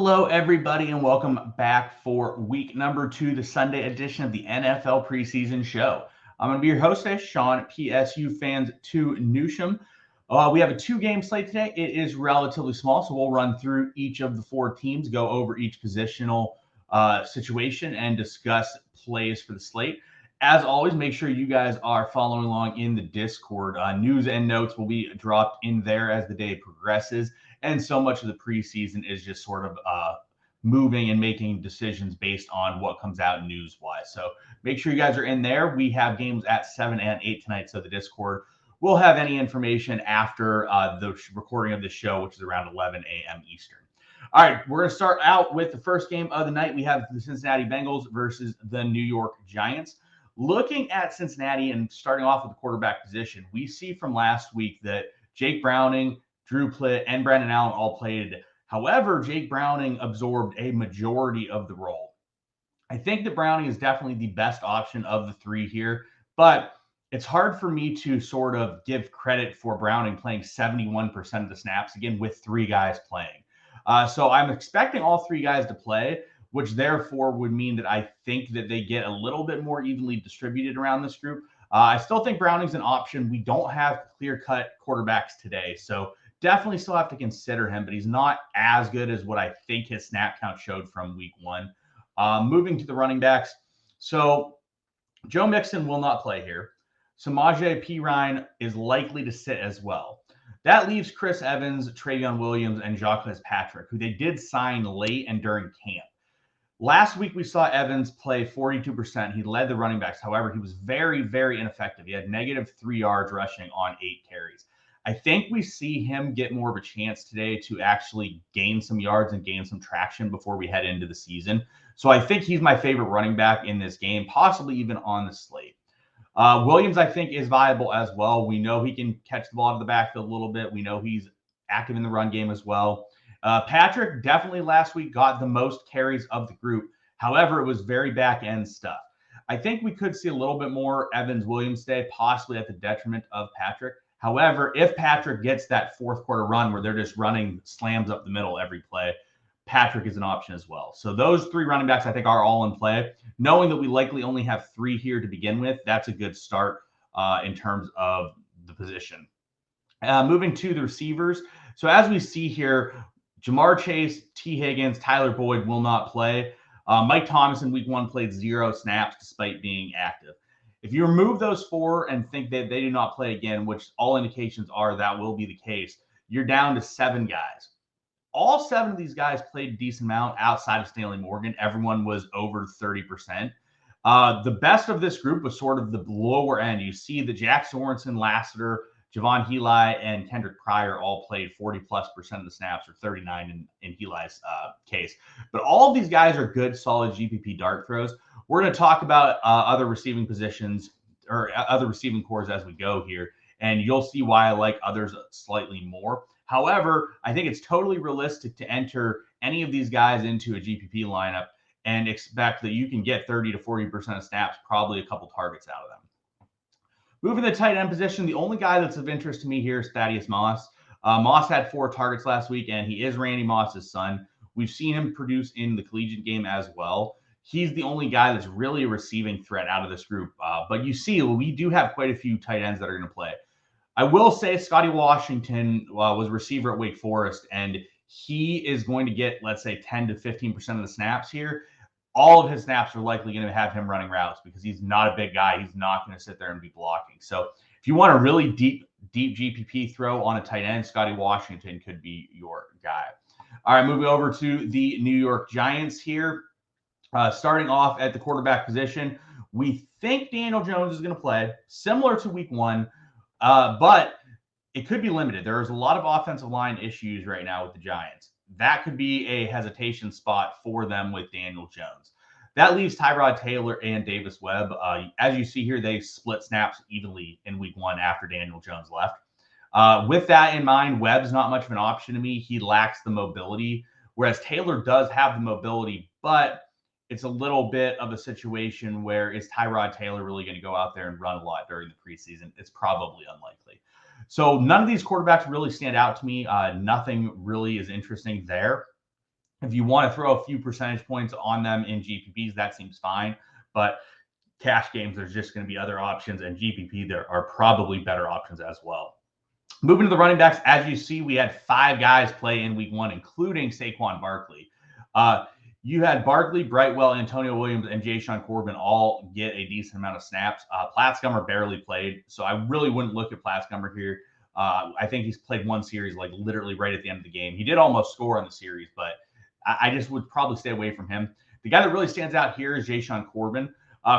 Hello, everybody, and welcome back for week number 2, the Sunday edition of the NFL preseason show. I'm going to be your host today, Sean, PSU fans to Newsham. We have a 2-game slate today. It is relatively small, so we'll run through each of the 4 teams, go over each positional situation, and discuss plays for the slate. As always, make sure you guys are following along in the Discord. News and notes will be dropped in there as the day progresses. And so much of the preseason is just sort of moving and making decisions based on what comes out news-wise. So make sure you guys are in there. We have games at 7 and 8 tonight, so the Discord will have any information after the recording of the show, which is around 11 a.m. Eastern. All right, we're going to start out with the first game of the night. We have the Cincinnati Bengals versus the New York Giants. Looking at Cincinnati and starting off with the quarterback position, we see from last week that Jake Browning, Drew Plitt, and Brandon Allen all played. However, Jake Browning absorbed a majority of the role. I think that Browning is definitely the best option of the 3 here, but it's hard for me to sort of give credit for Browning playing 71% of the snaps, again, with 3 guys playing. So I'm expecting all 3 guys to play, which therefore would mean that I think that they get a little bit more evenly distributed around this group. I still think Browning's an option. We don't have clear-cut quarterbacks today, so definitely still have to consider him, but he's not as good as what I think his snap count showed from week 1. Moving to the running backs. So Joe Mixon will not play here. Samaje Perine is likely to sit as well. That leaves Chris Evans, Travion Williams, and Jacques Patrick, who they did sign late and during camp. Last week, we saw Evans play 42%. He led the running backs. However, he was very, very ineffective. He had -3 yards rushing on 8 carries. I think we see him get more of a chance today to actually gain some yards and gain some traction before we head into the season. So I think he's my favorite running back in this game, possibly even on the slate. Williams, I think, is viable as well. We know he can catch the ball out of the backfield a little bit. We know he's active in the run game as well. Patrick definitely last week got the most carries of the group. However, it was very back-end stuff. I think we could see a little bit more Evans-Williams today, possibly at the detriment of Patrick. However, if Patrick gets that fourth quarter run where they're just running slams up the middle every play, Patrick is an option as well. So those 3 running backs, I think, are all in play. Knowing that we likely only have 3 here to begin with, that's a good start in terms of the position. Moving to the receivers. So as we see here, Jamar Chase, T. Higgins, Tyler Boyd will not play. Mike Thomas in week 1 played 0 snaps despite being active. If you remove those 4 and think that they do not play again, which all indications are that will be the case, you're down to 7 guys. All 7 of these guys played a decent amount outside of Stanley Morgan. Everyone was over 30%. The best of this group was sort of the lower end. You see that Jack Sorensen, Lassiter, Javon Heli, and Kendrick Pryor all played 40+% of the snaps, or 39 in Heli's case. But all of these guys are good, solid GPP dart throws. We're going to talk about other receiving positions or other receiving cores as we go here, and you'll see why I like others slightly more. However, I think it's totally realistic to enter any of these guys into a GPP lineup and expect that you can get 30 to 40% of snaps, probably a couple targets out of them. Moving to the tight end position, the only guy that's of interest to me here is Thaddeus Moss. Moss had 4 targets last week, and he is Randy Moss's son. We've seen him produce in the collegiate game as well. He's the only guy that's really a receiving threat out of this group. But you see, we do have quite a few tight ends that are going to play. I will say Scotty Washington was a receiver at Wake Forest, and he is going to get, let's say, 10 to 15% of the snaps here. All of his snaps are likely going to have him running routes because he's not a big guy. He's not going to sit there and be blocking. So if you want a really deep GPP throw on a tight end, Scotty Washington could be your guy. All right, moving over to the New York Giants here. Starting off at the quarterback position, we think Daniel Jones is going to play, similar to week 1, but it could be limited. There is a lot of offensive line issues right now with the Giants. That could be a hesitation spot for them with Daniel Jones. That leaves Tyrod Taylor and Davis Webb. As you see here, they split snaps evenly in week 1 after Daniel Jones left. With that in mind, Webb's not much of an option to me. He lacks the mobility, whereas Taylor does have the mobility, but it's a little bit of a situation where is Tyrod Taylor really going to go out there and run a lot during the preseason? It's probably unlikely. So none of these quarterbacks really stand out to me. Nothing really is interesting there. If you want to throw a few percentage points on them in GPPs, that seems fine. But cash games, there's just going to be other options, and GPP, there are probably better options as well. Moving to the running backs, as you see, we had 5 guys play in week 1, including Saquon Barkley. You had Barkley, Brightwell, Antonio Williams, and Jayshon Corbin all get a decent amount of snaps. Platzgummer barely played, so I really wouldn't look at Platzgummer here. I think he's played one series, like literally right at the end of the game. He did almost score on the series, but I just would probably stay away from him. The guy that really stands out here is Jayshon Corbin.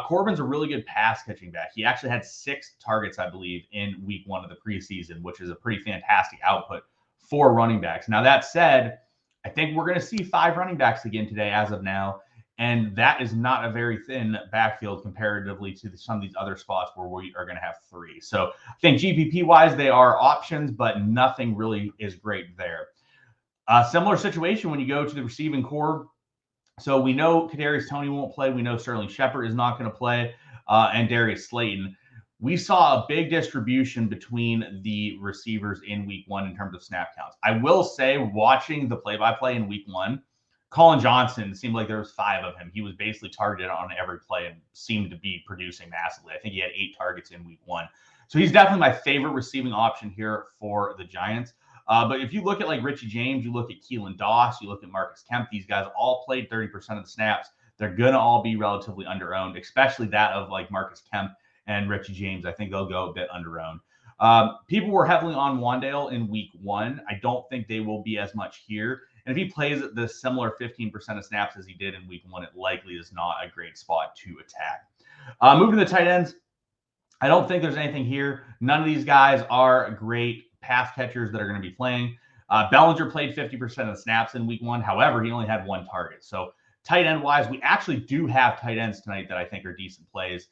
Corbin's a really good pass catching back. He actually had 6 targets, I believe, in week 1 of the preseason, which is a pretty fantastic output for running backs. Now, that said, I think we're going to see 5 running backs again today as of now, and that is not a very thin backfield comparatively to some of these other spots where we are going to have 3. So I think GPP-wise, they are options, but nothing really is great there. Similar situation when you go to the receiving core. So we know Kadarius Toney won't play. We know Sterling Shepard is not going to play, and Darius Slayton. We saw a big distribution between the receivers in week 1 in terms of snap counts. I will say, watching the play-by-play in week 1, Colin Johnson seemed like there was 5 of him. He was basically targeted on every play and seemed to be producing massively. I think he had 8 targets in week 1. So he's definitely my favorite receiving option here for the Giants. But if you look at like Richie James, you look at Keelan Doss, you look at Marcus Kemp, these guys all played 30% of the snaps. They're going to all be relatively under-owned, especially that of like Marcus Kemp and Richie James. I think they'll go a bit under-owned. People were heavily on Wan'Dale in week 1. I don't think they will be as much here. And if he plays at the similar 15% of snaps as he did in week 1, it likely is not a great spot to attack. Moving to the tight ends, I don't think there's anything here. None of these guys are great pass catchers that are going to be playing. Bellinger played 50% of the snaps in week 1. However, he only had 1 target. So tight end wise, we actually do have tight ends tonight that I think are decent plays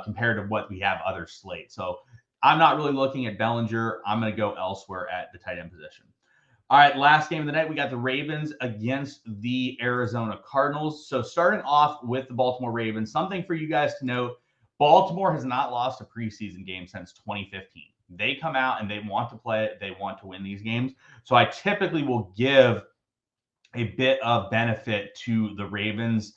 compared to what we have other slates. So I'm not really looking at Bellinger. I'm going to go elsewhere at the tight end position. All right, last game of the night, we got the Ravens against the Arizona Cardinals. So starting off with the Baltimore Ravens, something for you guys to note, Baltimore has not lost a preseason game since 2015. They come out and they want to play it. They want to win these games. So I typically will give a bit of benefit to the Ravens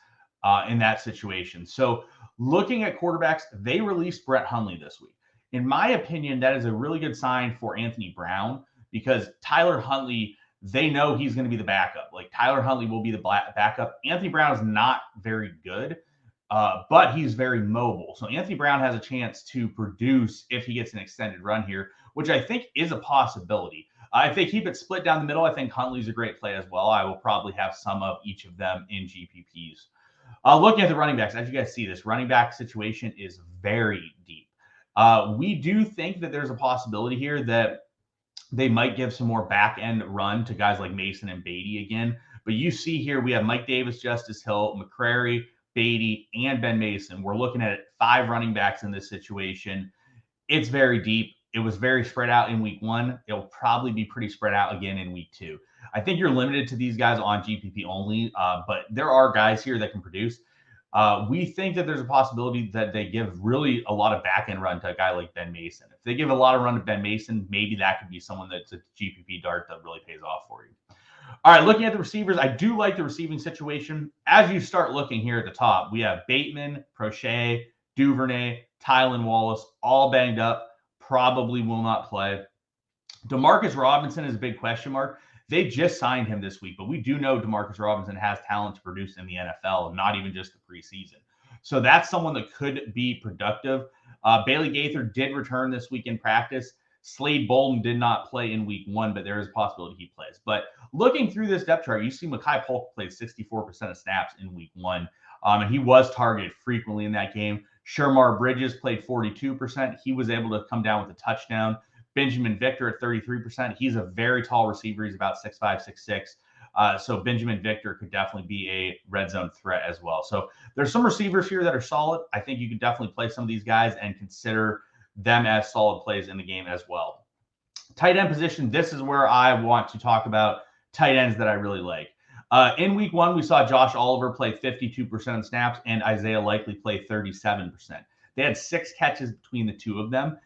in that situation. So looking at quarterbacks, they released Brett Hundley this week. In my opinion, that is a really good sign for Anthony Brown because Tyler Huntley, they know he's going to be the backup. Like Tyler Huntley will be the backup. Anthony Brown is not very good. But he's very mobile. So Anthony Brown has a chance to produce if he gets an extended run here, which I think is a possibility. If they keep it split down the middle, I think Huntley's a great play as well. I will probably have some of each of them in GPPs. Looking at the running backs, as you guys see, this running back situation is very deep. We do think that there's a possibility here that they might give some more back-end run to guys like Mason and Beatty again. But you see here, we have Mike Davis, Justice Hill, McCrary, Beatty, and Ben Mason. We're looking at 5 running backs in this situation. It's very deep. It was very spread out in week 1. It'll probably be pretty spread out again in week 2. I think you're limited to these guys on GPP only, but there are guys here that can produce. We think that there's a possibility that they give really a lot of back-end run to a guy like Ben Mason. If they give a lot of run to Ben Mason, maybe that could be someone that's a GPP dart that really pays off for you. All right, looking at the receivers, I do like the receiving situation. As you start looking here at the top, we have Bateman, Prochet, Duvernay, Tylan Wallace, all banged up, probably will not play. Demarcus Robinson is a big question mark. They just signed him this week, but we do know Demarcus Robinson has talent to produce in the NFL, not even just the preseason. So that's someone that could be productive. Bailey Gaither did return this week in practice. Slade Bolden did not play in week 1, but there is a possibility he plays. But looking through this depth chart, you see Mekhi Polk played 64% of snaps in week 1, and he was targeted frequently in that game. Shermar Bridges played 42%. He was able to come down with a touchdown. Benjamin Victor at 33%. He's a very tall receiver. He's about 6'5", 6'6". So Benjamin Victor could definitely be a red zone threat as well. So there's some receivers here that are solid. I think you could definitely play some of these guys and consider them as solid plays in the game as well. Tight end position, this is where I want to talk about tight ends that I really like. In week 1, we saw Josh Oliver play 52% of snaps and Isaiah Likely play 37%. They had 6 catches between the two of them.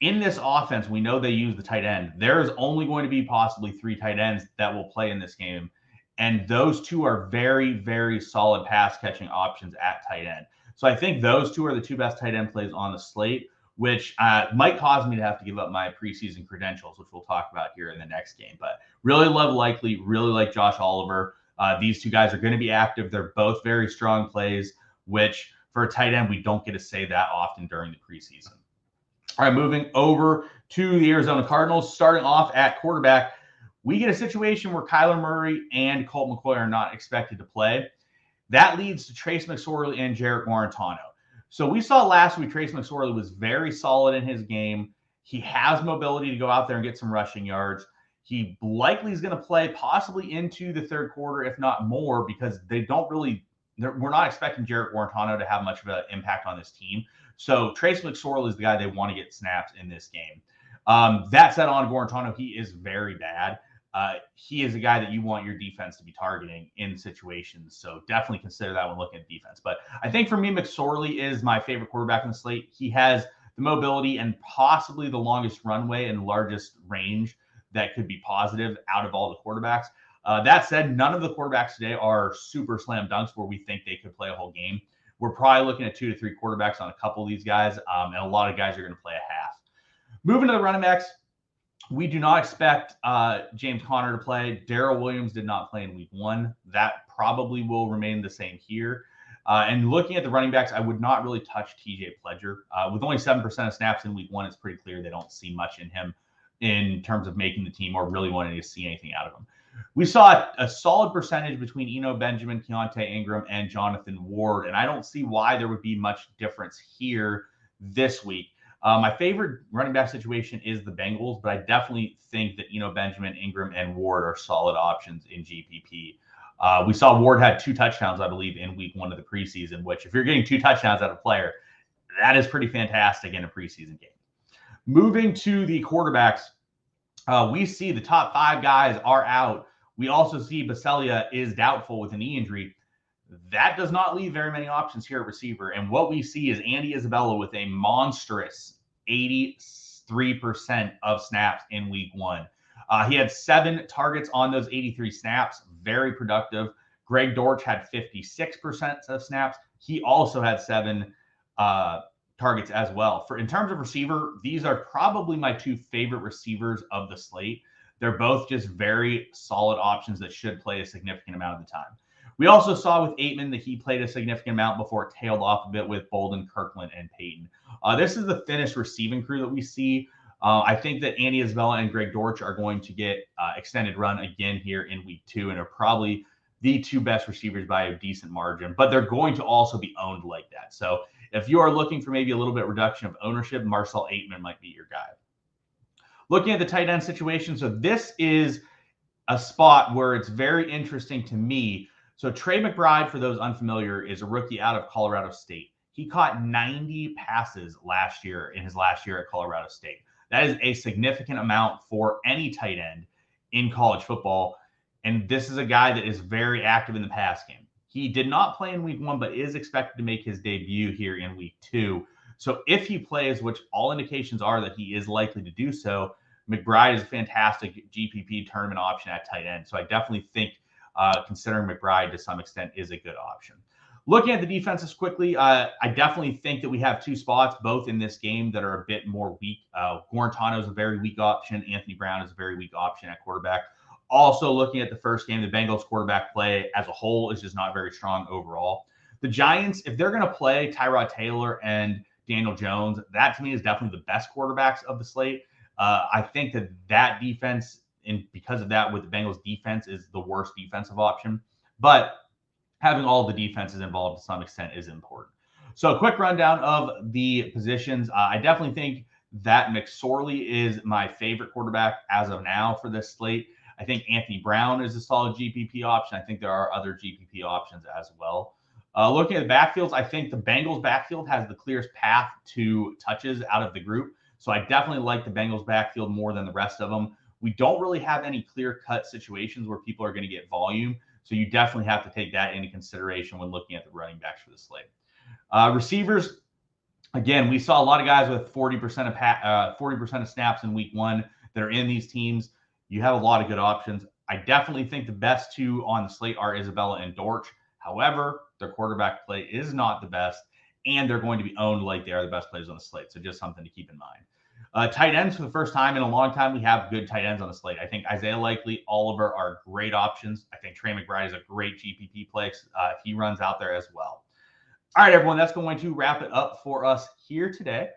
In this offense, we know they use the tight end. There is only going to be possibly 3 tight ends that will play in this game. And those two are very, very solid pass catching options at tight end. So I think those two are the two best tight end plays on the slate, which might cause me to have to give up my preseason credentials, which we'll talk about here in the next game. But really love Likely, really like Josh Oliver. These two guys are going to be active. They're both very strong plays, which for a tight end, we don't get to say that often during the preseason. All right, moving over to the Arizona Cardinals, starting off at quarterback. We get a situation where Kyler Murray and Colt McCoy are not expected to play. That leads to Trace McSorley and Jarrett Guarantano. So we saw last week Trace McSorley was very solid in his game. He has mobility to go out there and get some rushing yards. He likely is going to play possibly into the third quarter, if not more, because we're not expecting Jarrett Guarantano to have much of an impact on this team. So Trace McSorley is the guy they want to get snaps in this game. That said, on Guarantano, he is very bad. He is a guy that you want your defense to be targeting in situations. So definitely consider that when looking at defense. But I think for me, McSorley is my favorite quarterback in the slate. He has the mobility and possibly the longest runway and largest range that could be positive out of all the quarterbacks. That said, none of the quarterbacks today are super slam dunks where we think they could play a whole game. We're probably looking at 2 to 3 quarterbacks on a couple of these guys, and a lot of guys are going to play a half. Moving to the running backs, we do not expect James Conner to play. Darrell Williams did not play in week 1. That probably will remain the same here. And looking at the running backs, I would not really touch TJ Pledger. With only 7% of snaps in week 1, it's pretty clear they don't see much in him in terms of making the team or really wanting to see anything out of him. We saw a solid percentage between Eno Benjamin, Keontae Ingram, and Jonathan Ward, and I don't see why there would be much difference here this week. My favorite running back situation is the Bengals, but I definitely think that Eno Benjamin, Ingram, and Ward are solid options in GPP. We saw Ward had 2 touchdowns, I believe, in week 1 of the preseason, which if you're getting 2 touchdowns out of a player, that is pretty fantastic in a preseason game. Moving to the quarterbacks, we see the top 5 guys are out. We also see Basilea is doubtful with a knee injury. That does not leave very many options here at receiver. And what we see is Andy Isabella with a monstrous 83% of snaps in week 1. He had 7 targets on those 83 snaps, very productive. Greg Dortch had 56% of snaps. He also had 7 targets as well. In terms of receiver, these are probably my 2 favorite receivers of the slate. They're both just very solid options that should play a significant amount of the time. We also saw with Aitman that he played a significant amount before it tailed off a bit with Bolden, Kirkland, and Payton. This is the thinnest receiving crew that we see. I think that Andy Isabella and Greg Dortch are going to get extended run again here in week 2 and are probably the 2 best receivers by a decent margin, but they're going to also be owned like that. So if you are looking for maybe a little bit reduction of ownership, Marcel Aitman might be your guy. Looking at the tight end situation, so this is a spot where it's very interesting to me. So Trey McBride, for those unfamiliar, is a rookie out of Colorado State. He caught 90 passes last year in his last year at Colorado State. That is a significant amount for any tight end in college football. And this is a guy that is very active in the pass game. He did not play in week 1, but is expected to make his debut here in week 2. So if he plays, which all indications are that he is likely to do so, McBride is a fantastic GPP tournament option at tight end. So I definitely think considering McBride to some extent is a good option. Looking at the defenses quickly, I definitely think that we have 2 spots, both in this game, that are a bit more weak. Guarantano is a very weak option. Anthony Brown is a very weak option at quarterback. Also, looking at the first game, the Bengals quarterback play as a whole is just not very strong overall. The Giants, if they're going to play Tyrod Taylor and Daniel Jones, that to me is definitely the best quarterbacks of the slate. I think that defense, and because of that, with the Bengals defense, is the worst defensive option. But having all the defenses involved to some extent is important. So a quick rundown of the positions. I definitely think that McSorley is my favorite quarterback as of now for this slate. I think Anthony Brown is a solid GPP option. I think there are other GPP options as well. Looking at the backfields, I think the Bengals backfield has the clearest path to touches out of the group. So I definitely like the Bengals backfield more than the rest of them. We don't really have any clear-cut situations where people are going to get volume. So you definitely have to take that into consideration when looking at the running backs for the slate. Receivers, again, we saw a lot of guys with 40% of snaps in week 1 that are in these teams. You have a lot of good options. I definitely think the best two on the slate are Isabella and Dortch. However, their quarterback play is not the best, and they're going to be owned like they are the best players on the slate. So just something to keep in mind. Tight ends, for the first time in a long time, we have good tight ends on the slate. I think Isaiah Likely, Oliver are great options. I think Trey McBride is a great GPP play if he runs out there as well. All right, everyone, that's going to wrap it up for us here today.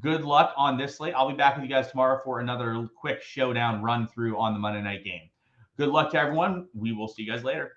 Good luck on this slate. I'll be back with you guys tomorrow for another quick showdown run through on the Monday night game. Good luck to everyone. We will see you guys later.